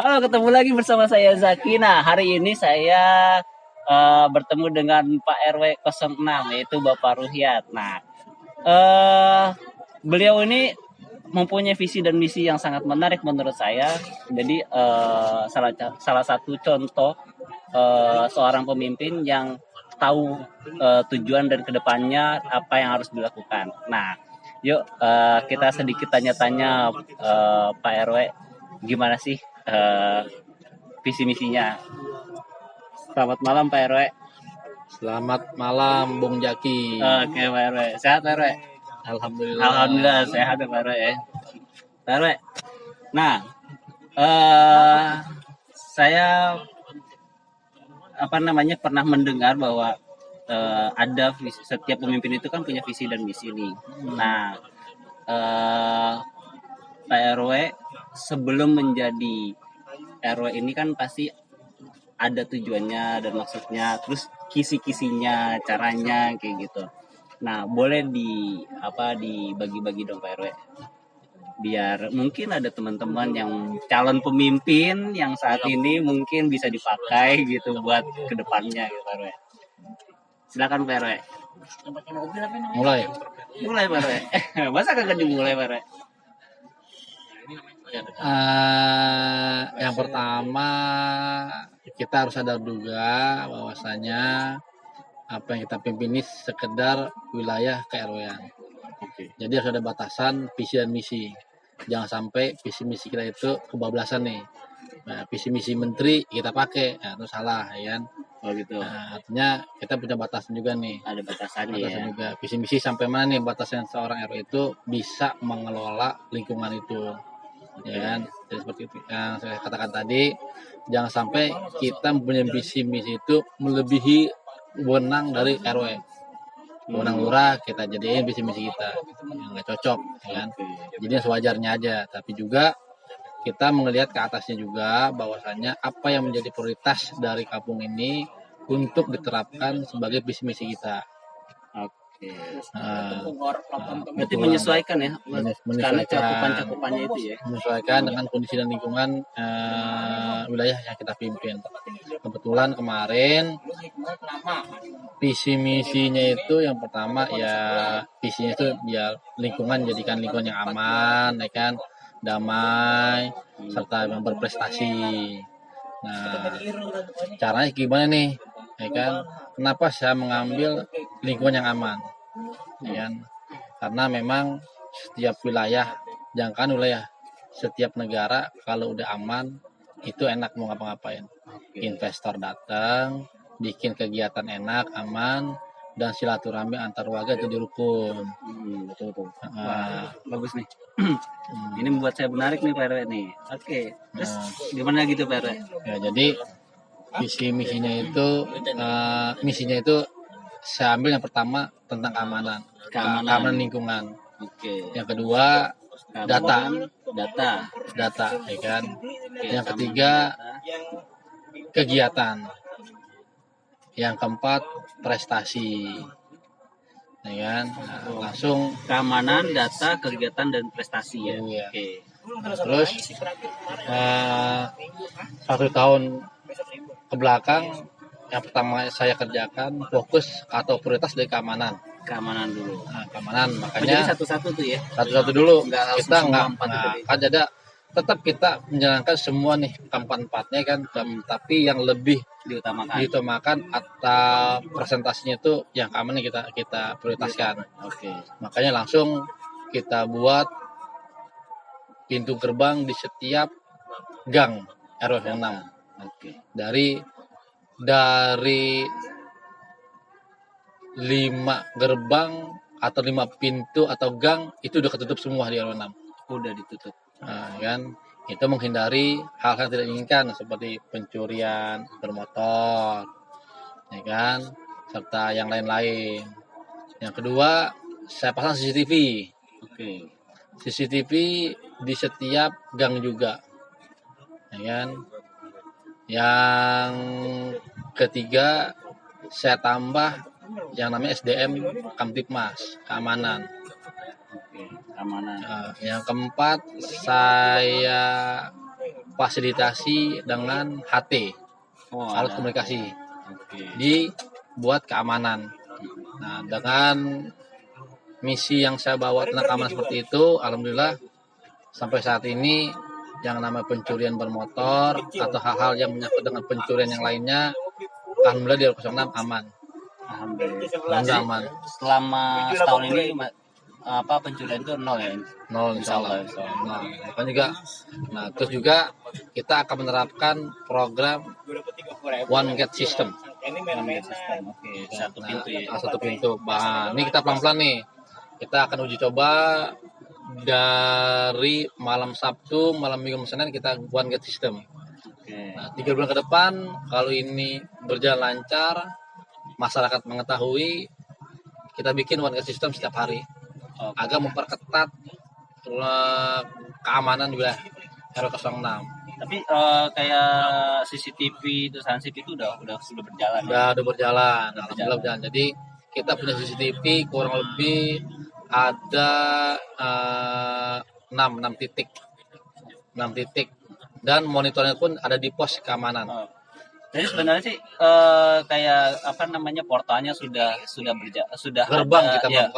Halo, ketemu lagi bersama saya Zaki. Nah, hari ini saya bertemu dengan Pak RW 06, yaitu Bapak Ruhyat. Nah, eh beliau ini mempunyai visi dan misi yang sangat menarik menurut saya. Jadi salah satu contoh seorang pemimpin yang tahu tujuan dan kedepannya apa yang harus dilakukan. Nah, yuk kita sedikit tanya-tanya Pak RW, gimana sih visi misinya. Selamat malam Pak RW. Selamat malam Bung Jaki. Oke Pak RW, sehat Pak RW? Alhamdulillah. Alhamdulillah sehat ya Pak RW ya. Pak RW, nah saya pernah mendengar bahwa ada setiap pemimpin itu kan punya visi dan misi nih. Nah, Pak RW sebelum menjadi RW ini kan pasti ada tujuannya dan maksudnya, terus kisi-kisinya, caranya kayak gitu. Nah, boleh dibagi-bagi dong Pak RW, biar mungkin ada teman-teman yang calon pemimpin yang saat ini mungkin bisa dipakai gitu buat kedepannya gitu Pak RW. Silakan Pak RW. Mulai. Pak RW. Masa kagak dimulai Pak RW? Yang pertama kita harus sadar juga bahwasanya apa yang kita pimpin ini sekedar wilayah KRW-an. Jadi harus ada batasan visi dan misi. Jangan sampai visi misi kita itu kebablasan nih. Nah, visi misi menteri kita pakai, itu salah ya kan. Oh gitu. Nah, artinya kita punya batasan juga nih. Ada batasannya ya. Juga visi misi sampai mana nih batasan seorang RW itu bisa mengelola lingkungan itu. Ya kan, jadi seperti itu yang saya katakan tadi, jangan sampai kita mempunyai visi misi itu melebihi wewenang dari RW, wewenang lurah kita jadiin visi misi kita, yang nggak cocok, ya kan. Jadi sewajarnya aja, tapi juga kita melihat ke atasnya juga bahwasannya apa yang menjadi prioritas dari kampung ini untuk diterapkan sebagai visi misi kita. Oke. Berarti menyesuaikan ya, karena cakupannya itu ya. Menyesuaikan dengan kondisi dan lingkungan wilayah yang kita pimpin. Kebetulan kemarin visi misinya itu yang pertama ya, visinya itu biar lingkungan jadikan lingkungan yang aman, ya kan, damai, serta yang berprestasi. Nah, caranya gimana nih? Ya kan, kenapa saya mengambil lingkungan yang aman? Ya kan? Karena memang setiap wilayah, jangan wilayah, setiap negara kalau udah aman itu enak mau ngapa-ngapain. Investor datang, bikin kegiatan enak, aman, dan silaturahmi antar warga jadi rukun. Betul. Bagus nih. Ini membuat saya menarik nih Pak RW nih. Oke. Terus gimana gitu Pak RW? Ya, jadi visi misinya itu saya ambil yang pertama tentang keamanan lingkungan. Oke. Yang kedua data, ya kan. Yang ketiga kegiatan. Yang keempat prestasi, ya kan. Nah, langsung keamanan, data, kegiatan dan prestasi ya. Iya. Oke. Terus 1 tahun ke belakang yang pertama saya kerjakan fokus atau prioritas dari keamanan dulu. Nah, keamanan makanya satu-satu tuh ya. Satu-satu dulu. Kita nggak kan ada tetap kita menjalankan semua nih keempat-empatnya kan, tapi yang lebih diutamakan atau presentasinya itu yang keamanan kita prioritaskan. Oke. Makanya langsung kita buat pintu gerbang di setiap gang RW 6. Oke. Dari 5 gerbang atau 5 pintu atau gang itu udah ketutup semua di RW 6. Udah ditutup. Nah, kan itu menghindari hal-hal yang tidak diinginkan seperti pencurian bermotor, ya kan, serta yang lain-lain. Yang kedua, saya pasang CCTV. Oke. CCTV di setiap gang juga, ya kan. Yang ketiga, saya tambah yang namanya SDM Kamtipmas, keamanan. Oke, keamanan. Yang keempat, saya fasilitasi dengan HT, Oh, alat ada. komunikasi, Oke. dibuat keamanan. Nah, dengan misi yang saya bawa tentang keamanan seperti itu, alhamdulillah sampai saat ini yang namanya pencurian bermotor atau hal-hal yang menyangkut dengan pencurian yang lainnya, alhamdulillah di 06 aman. Alhamdulillah. Alhamdulillah aman. Selama setahun ini pencurian itu nol ya? Nol insya Allah. Nah, kan juga, nah terus juga kita akan menerapkan program one gate system. Oke, satu pintu ya. Satu pintu. Bah, ini kita pelan-pelan nih. Kita akan uji coba dari malam Sabtu, malam Minggu, Senin kita one gate system. Oke. Nah, 3 bulan ke depan kalau ini berjalan lancar, masyarakat mengetahui, kita bikin one gate system setiap hari. Oke. Agak memperketat keamanan juga RW 06. Tapi kayak CCTV itu Hansip itu sudah berjalan. Udah berjalan, alhamdulillah berjalan. Jadi kita punya CCTV kurang lebih ada 6 titik. 6 titik. Dan monitornya pun ada di pos keamanan. Oh. Jadi sebenarnya sih kayak portalnya sudah Gerbang ada, kita ya,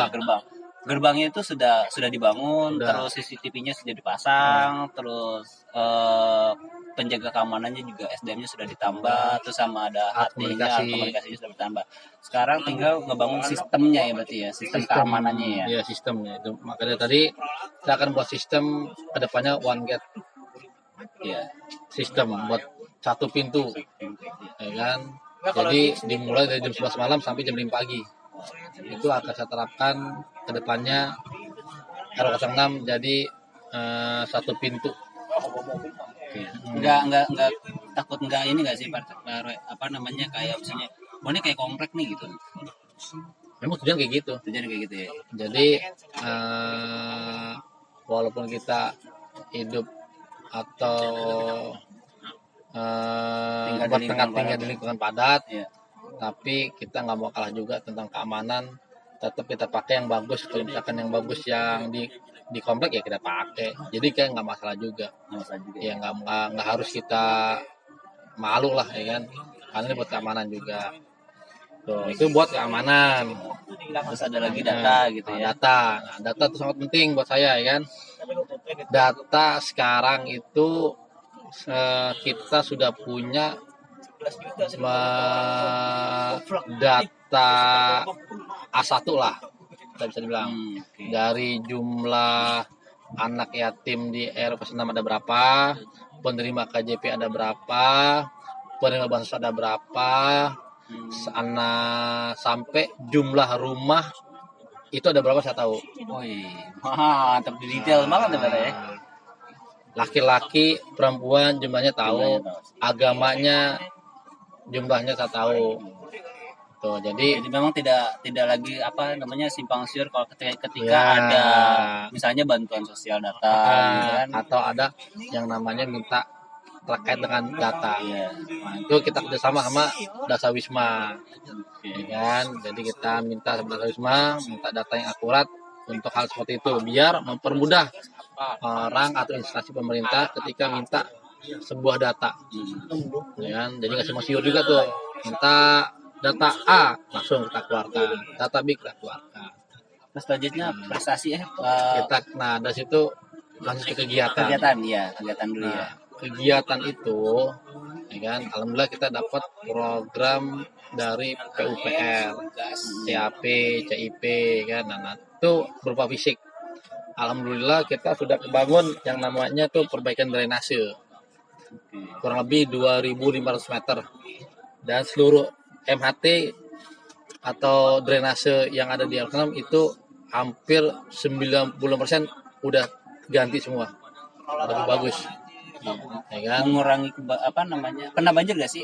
gerbang. Gerbangnya itu sudah dibangun, terus CCTV-nya sudah dipasang, terus penjaga keamanannya juga SDM-nya sudah ditambah, terus sama ada HT-nya, komunikasinya sudah bertambah. Sekarang tinggal ngebangun sistemnya ya berarti ya, sistem keamanannya ya. Iya, sistemnya itu. Makanya tadi kita akan buat sistem kedepannya one gate. Iya. Sistem buat satu pintu. Ya kan? Jadi dimulai dari jam 11 malam sampai jam 5 pagi. Itu akan saya terapkan ke depannya RW 06 jadi satu pintu. Enggak takut ini enggak sih Pak kayak misalnya ini kayak komplek nih gitu. Memang tujuan kayak gitu. Ya. Jadi walaupun kita hidup atau bertengah-tengah di lingkungan padat, ya. Tapi kita nggak mau kalah juga tentang keamanan. Tetap kita pakai yang bagus. Kalau misalkan yang bagus yang di komplek ya kita pakai. Jadi kayak nggak masalah juga. Ya nggak harus kita malu lah ya kan. Karena ini buat keamanan juga. Tuh, itu buat keamanan. Terus ada lagi data gitu ya. Data itu sangat penting buat saya ya kan. Data sekarang itu kita sudah punya data A1 lah kita bisa dibilang. Dari jumlah anak yatim di RW 06 ada berapa, penerima KJP ada berapa, penerima bansos ada berapa, sampai jumlah rumah itu ada berapa saya tahu. Mantap, detail banget ya. Laki-laki, perempuan jumlahnya tahu, agamanya jumlahnya saya tahu. Tuh, jadi memang tidak lagi simpang siur kalau ketika ada misalnya bantuan sosial datang gitu kan, atau ada yang namanya minta terkait dengan data. Nah, itu kita kerjasama sama Dasar Wisma. Ya kan? Jadi kita minta sama Dasar Wisma minta data yang akurat untuk hal seperti itu biar mempermudah orang atau instansi pemerintah ketika minta sebuah data. Ya kan? Jadi nggak simpang siur juga tuh. Minta data A langsung kita keluarkan, data B kita keluarkan. Terus selanjutnya prestasi nah dari situ lanjut ke kegiatan dulu ya. Kegiatan itu ya kan, alhamdulillah kita dapat program dari PUPR, CAP, CIP kan. Nah, itu berupa fisik. Alhamdulillah kita sudah kebangun yang namanya tuh perbaikan drainase. Kurang lebih 2.500 meter. Dan seluruh MHT atau drainase yang ada di RW 06 itu hampir 90% udah ganti semua. Lebih bagus. Ya kan? Mengurangi kena banjir gak sih?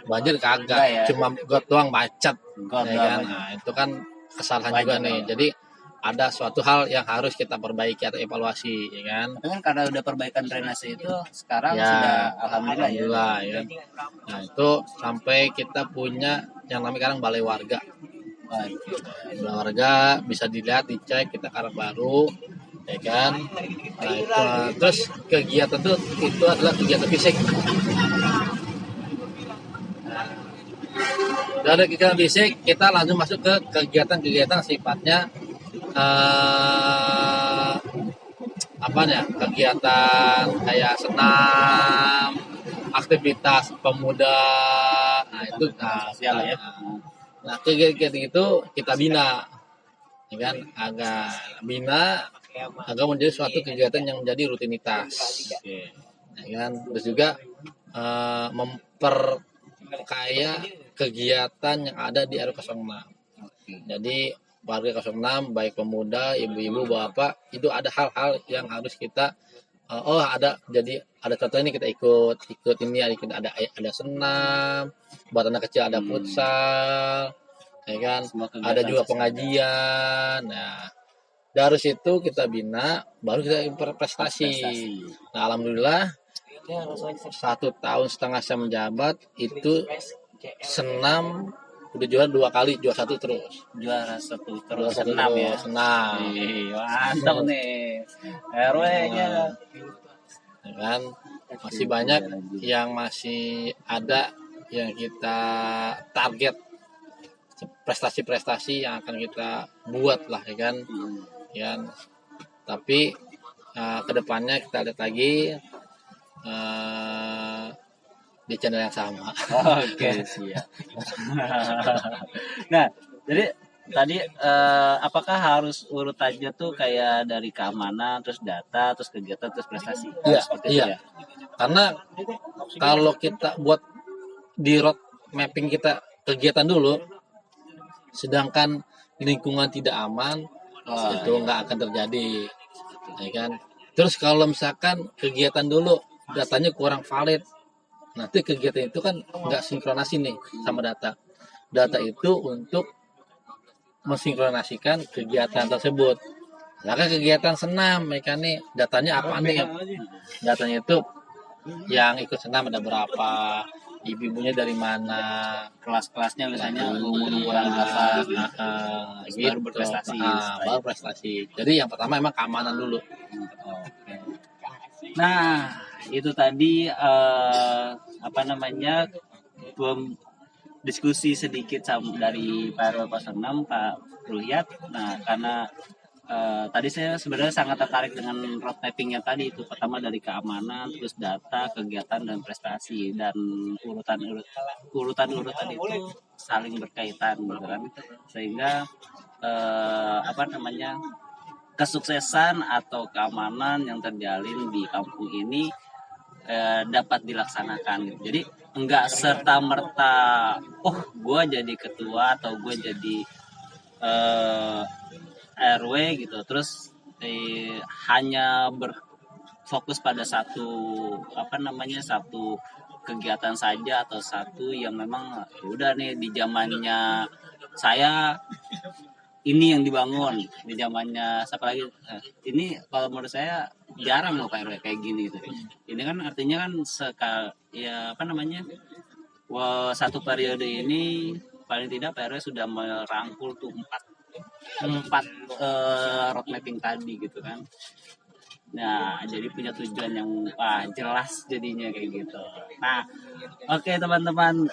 Banjir kagak, ya? Cuma got doang macet. Ya kan? Nah, itu kan kesalahan juga nih. Jadi ada suatu hal yang harus kita perbaiki atau evaluasi, ya kan? Tapi kan karena udah perbaikan drainase itu sekarang sudah alhamdulillah ya. Nah, itu sampai kita punya yang namanya sekarang balai warga. Balai warga bisa dilihat, dicek, kita karang baru. ya kan. Nah, terus kegiatan itu adalah kegiatan fisik. Dari kegiatan fisik kita langsung masuk ke kegiatan-kegiatan sifatnya apa ya, kegiatan kayak senam, aktivitas pemuda. Nah itu Sosial ya. nah kegiatan itu kita bina, ya kan, agar menjadi suatu kegiatan yang menjadi rutinitas, ya kan. Terus juga memperkaya kegiatan yang ada di RW 06. Jadi warga 06 baik pemuda, ibu-ibu, bapak, itu ada hal-hal yang harus kita jadi ada contoh ini kita ikut ini, ada senam, buat anak kecil ada futsal, ya kan, ada juga pengajian. Nah dari situ kita bina, baru kita prestasi. Nah alhamdulillah 1,5 tahun saya menjabat itu senam udah juara 2 kali, juara 1 terus. Juara 1 terus senam ya. Senam. Mantap nih. RW-nya. Ya kan, masih banyak yang masih ada yang kita target prestasi-prestasi yang akan kita buat lah, ya kan. Ya. Tapi kedepannya kita lihat lagi di channel yang sama. Oke, siap. Nah, jadi tadi apakah harus urutannya tuh kayak dari keamanan, terus data, terus kegiatan, terus prestasi? Iya, Seperti iya. itu ya? Karena kalau kita buat di road mapping kita kegiatan dulu, sedangkan lingkungan tidak aman, itu nggak akan terjadi, ya kan. Terus kalau misalkan kegiatan dulu datanya kurang valid, nanti kegiatan itu kan nggak sinkronasi nih sama data. Data itu untuk mensinkronasikan kegiatan tersebut. Nah kan kegiatan senam, mereka nih datanya apa nih? Datanya itu yang ikut senam ada berapa, ibu-ibunya dari mana, Kelas-kelasnya misalnya umur-umuran berapa, gitu. baru berprestasi. Baru prestasi. Jadi yang pertama emang keamanan dulu. Oke. Nah, itu tadi apa namanya, diskusi sedikit dari Pak RW 06, Pak Ruhyat. Nah, karena tadi saya sebenarnya sangat tertarik dengan road mappingnya tadi itu, pertama dari keamanan, terus data, kegiatan dan prestasi, dan urutan itu saling berkaitan gitu kan, sehingga apa namanya, kesuksesan atau keamanan yang terjalin di kampung ini dapat dilaksanakan gitu. Jadi enggak serta merta gue jadi ketua atau gue jadi RW gitu terus hanya berfokus pada satu satu kegiatan saja, atau satu yang memang udah nih di zamannya saya ini yang dibangun, di zamannya siapa lagi. Ini kalau menurut saya jarang loh Pak RW kayak gini gitu. Ini kan artinya kan satu periode ini paling tidak Pak RW sudah merangkul tuh empat road mapping tadi gitu kan. Nah, jadi punya tujuan yang jelas jadinya kayak gitu. Nah, oke teman-teman,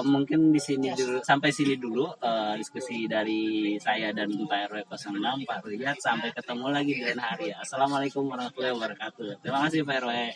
mungkin di sini dulu, sampai sini dulu diskusi dari saya dan Pak RW 06, Pak Riyad. Sampai ketemu lagi di lain hari ya. Assalamualaikum warahmatullahi wabarakatuh. Terima kasih Pak RW.